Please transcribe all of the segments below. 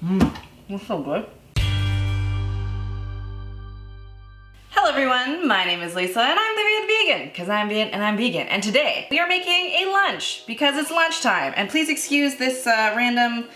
That's so good. Hello everyone, my name is Lisa and I'm the Viet Vegan, because I'm Viet and I'm vegan. And today we are making a lunch because it's lunchtime. And please excuse this random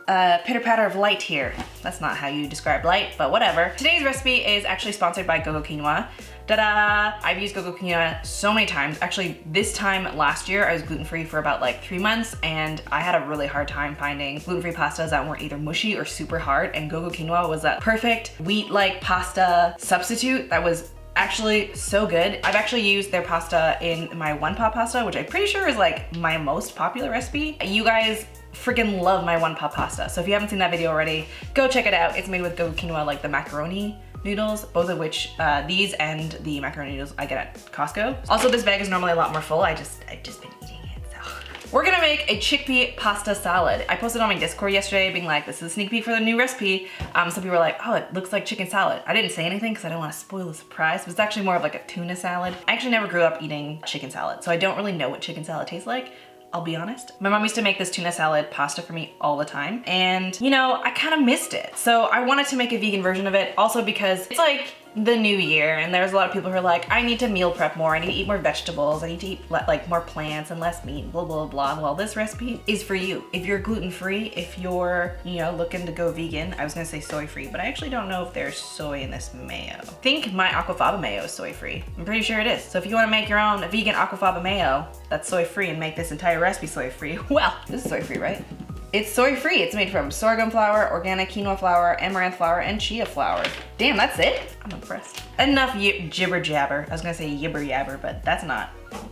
pitter-patter of light here. That's not how you describe light, but whatever. Today's recipe is actually sponsored by GoGoQuinoa. Ta-da! I've used GoGoQuinoa so many times. Actually, this time last year, I was gluten-free for about like 3 months, and I had a really hard time finding gluten-free pastas that weren't either mushy or super hard, and GoGoQuinoa was that perfect wheat-like pasta substitute that was actually so good. I've actually used their pasta in my one-pot pasta, which I'm pretty sure is like my most popular recipe. You guys freaking love my one-pot pasta, so if you haven't seen that video already, go check it out. It's made with GoGoQuinoa, like the macaroni noodles, both of which, these and the macaroni noodles I get at Costco. Also, this bag is normally a lot more full. I've just been eating it, so. We're gonna make a chickpea pasta salad. I posted on my Discord yesterday being like, this is a sneak peek for the new recipe. Some people were like, oh, it looks like chicken salad. I didn't say anything because I don't want to spoil the surprise, but it's actually more of like a tuna salad. I actually never grew up eating chicken salad, so I don't really know what chicken salad tastes like. I'll be honest. My mom used to make this tuna salad pasta for me all the time, and you know, I kind of missed it. So I wanted to make a vegan version of it, also because it's like the new year and there's a lot of people who are like, I need to meal prep more, I need to eat more vegetables, I need to eat like more plants and less meat, blah, blah, blah. Well, this recipe is for you. If you're gluten-free, if you're, you know, looking to go vegan, I was gonna say soy-free, but I actually don't know if there's soy in this mayo. I think my aquafaba mayo is soy-free. I'm pretty sure it is. So if you wanna make your own vegan aquafaba mayo that's soy-free and make this entire recipe soy-free, well, this is soy-free, right? It's soy-free. It's made from sorghum flour, organic quinoa flour, amaranth flour, and chia flour. Damn, that's it? I'm impressed. Enough jibber jabber. I was gonna say yibber yabber, but that's not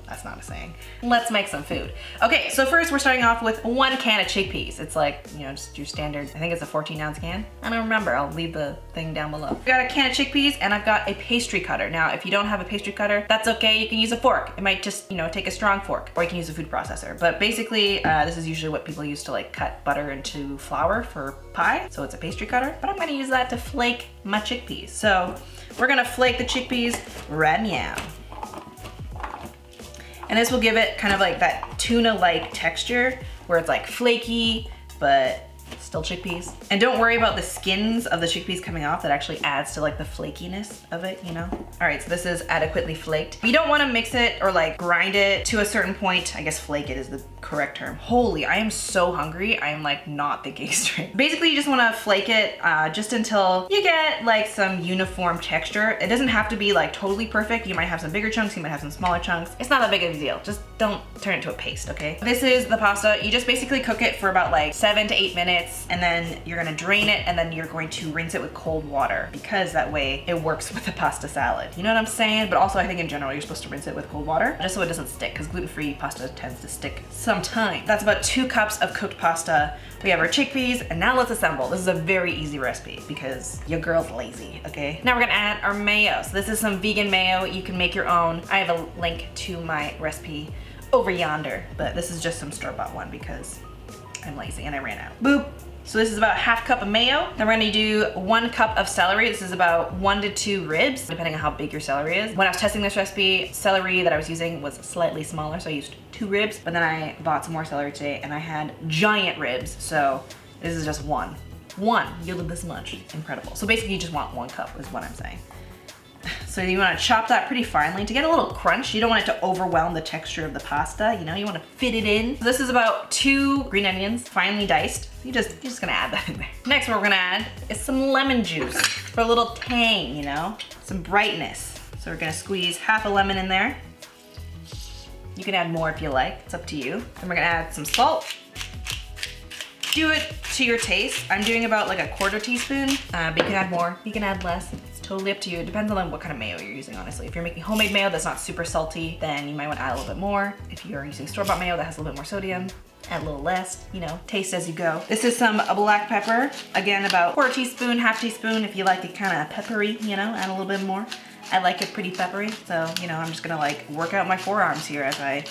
a saying. Let's make some food. Okay, so first we're starting off with 1 can of chickpeas. It's like, you know, just your standard, I think it's a 14-ounce can. I don't remember, I'll leave the thing down below. I've got a can of chickpeas and I've got a pastry cutter. Now, if you don't have a pastry cutter, that's okay, you can use a fork. It might just, you know, take a strong fork, or you can use a food processor. But basically, this is usually what people use to like cut butter into flour for pie. So it's a pastry cutter, but I'm gonna use that to flake my chickpeas. So we're gonna flake the chickpeas right now. And this will give it kind of like that tuna-like texture where it's like flaky, but still chickpeas. And don't worry about the skins of the chickpeas coming off. That actually adds to like the flakiness of it, you know? All right, so this is adequately flaked. You don't wanna mix it or like grind it to a certain point. I guess flake it is the correct term. Holy, I am so hungry. I am like not thinking straight. Basically, you just wanna flake it just until you get like some uniform texture. It doesn't have to be like totally perfect. You might have some bigger chunks, you might have some smaller chunks. It's not that big of a deal. Just don't turn it to a paste, okay? This is the pasta. You just basically cook it for about like 7 to 8 minutes, and then you're gonna drain it, and then you're going to rinse it with cold water, because that way it works with the pasta salad. You know what I'm saying? But also I think in general, you're supposed to rinse it with cold water just so it doesn't stick, because gluten-free pasta tends to stick sometimes. That's about 2 cups of cooked pasta. We have our chickpeas, and now let's assemble. This is a very easy recipe because your girl's lazy, okay? Now we're gonna add our mayo. So this is some vegan mayo. You can make your own. I have a link to my recipe over yonder, but this is just some store-bought one because I'm lazy and I ran out. Boop. So this is about 1/2 cup of mayo. Then we're gonna do 1 cup of celery. This is about 1 to 2 ribs, depending on how big your celery is. When I was testing this recipe, celery that I was using was slightly smaller, so I used 2 ribs, but then I bought some more celery today and I had giant ribs, so this is just 1. 1 yielded this much. Incredible. So basically you just want 1 cup is what I'm saying. So you wanna chop that pretty finely to get a little crunch. You don't want it to overwhelm the texture of the pasta, you know? You wanna fit it in. So this is about 2 green onions, finely diced. You're just gonna add that in there. Next, what we're gonna add is some lemon juice for a little tang, you know? Some brightness. So we're gonna squeeze 1/2 a lemon in there. You can add more if you like, it's up to you. Then we're gonna add some salt. Do it to your taste. I'm doing about like 1/4 teaspoon, but you can add more, you can add less. It's totally up to you. It depends on what kind of mayo you're using, honestly. If you're making homemade mayo that's not super salty, then you might want to add a little bit more. If you're using store-bought mayo that has a little bit more sodium, add a little less, you know, taste as you go. This is some black pepper. Again, about 1/4 teaspoon, 1/2 teaspoon. If you like it kind of peppery, you know, add a little bit more. I like it pretty peppery, so, you know, I'm just gonna like work out my forearms here as I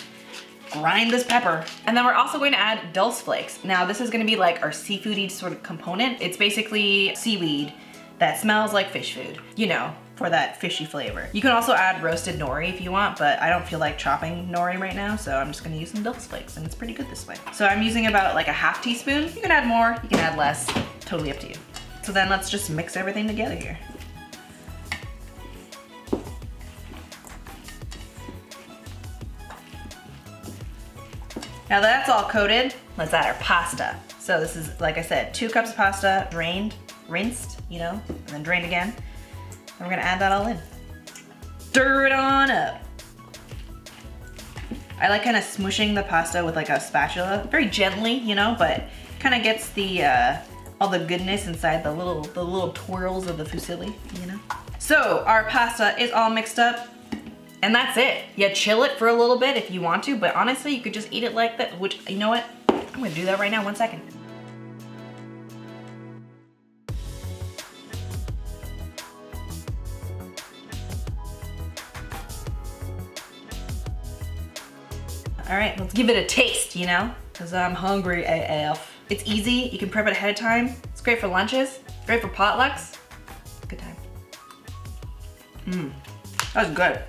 grind this pepper. And then we're also going to add dulse flakes. Now this is gonna be like our seafoody sort of component. It's basically seaweed that smells like fish food. You know, for that fishy flavor. You can also add roasted nori if you want, but I don't feel like chopping nori right now, so I'm just gonna use some devil's flakes, and it's pretty good this way. So I'm using about like a half teaspoon. You can add more, you can add less, totally up to you. So then let's just mix everything together here. Now that that's all coated, let's add our pasta. So this is, like I said, 2 cups of pasta, drained, rinsed, you know, and then drained again. And we're gonna add that all in. Stir it on up. I like kind of smushing the pasta with like a spatula, very gently, you know, but kind of gets the all the goodness inside the little twirls of the fusilli, you know. So our pasta is all mixed up. And that's it. You chill it for a little bit if you want to, but honestly, you could just eat it like that, which, you know what? I'm gonna do that right now, 1 second. All right, let's give it a taste, you know? Because I'm hungry AF. It's easy, you can prep it ahead of time. It's great for lunches, great for potlucks. Good time. That was good.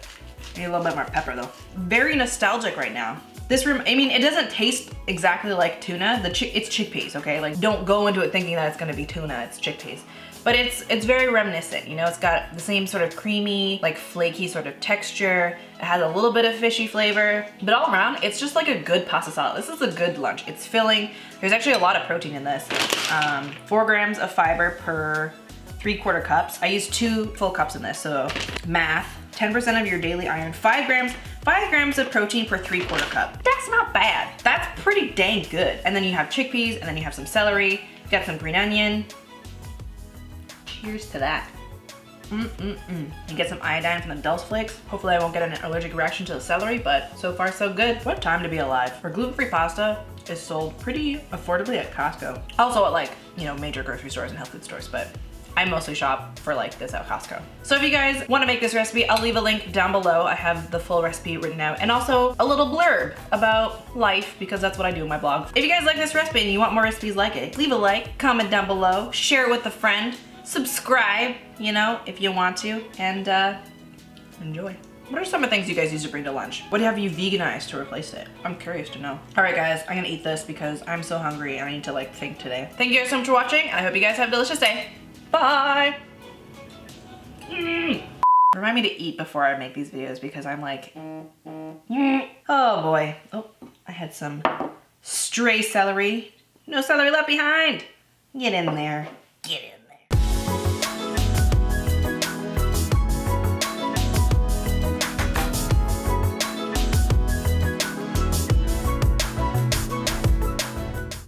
Need a little bit more pepper though. Very nostalgic right now. This room, I mean, it doesn't taste exactly like tuna. It's chickpeas, okay? Like, don't go into it thinking that it's gonna be tuna, it's chickpeas. But it's very reminiscent, you know? It's got the same sort of creamy, like flaky sort of texture. It has a little bit of fishy flavor, but all around, it's just like a good pasta salad. This is a good lunch. It's filling. There's actually a lot of protein in this. 4 grams of fiber per 3/4 cups. I use 2 full cups in this, so math. 10% of your daily iron, 5 grams of protein per 3/4 cup. That's not bad. That's pretty dang good. And then you have chickpeas, and then you have some celery, you got some green onion. Cheers to that. You get some iodine from the dulse flakes. Hopefully I won't get an allergic reaction to the celery, but so far so good. What a time to be alive. For gluten-free pasta is sold pretty affordably at Costco. Also at like, you know, major grocery stores and health food stores, but I mostly shop for like this at Costco. So if you guys want to make this recipe, I'll leave a link down below. I have the full recipe written out and also a little blurb about life because that's what I do in my blog. If you guys like this recipe and you want more recipes like it, leave a like, comment down below, share it with a friend, subscribe, you know, if you want to, and enjoy. What are some of the things you guys used to bring to lunch? What have you veganized to replace it? I'm curious to know. All right guys, I'm gonna eat this because I'm so hungry and I need to like think today. Thank you guys so much for watching. I hope you guys have a delicious day. Bye! Remind me to eat before I make these videos because I'm like, oh boy. Oh, I had some stray celery. No celery left behind. Get in there. Get in.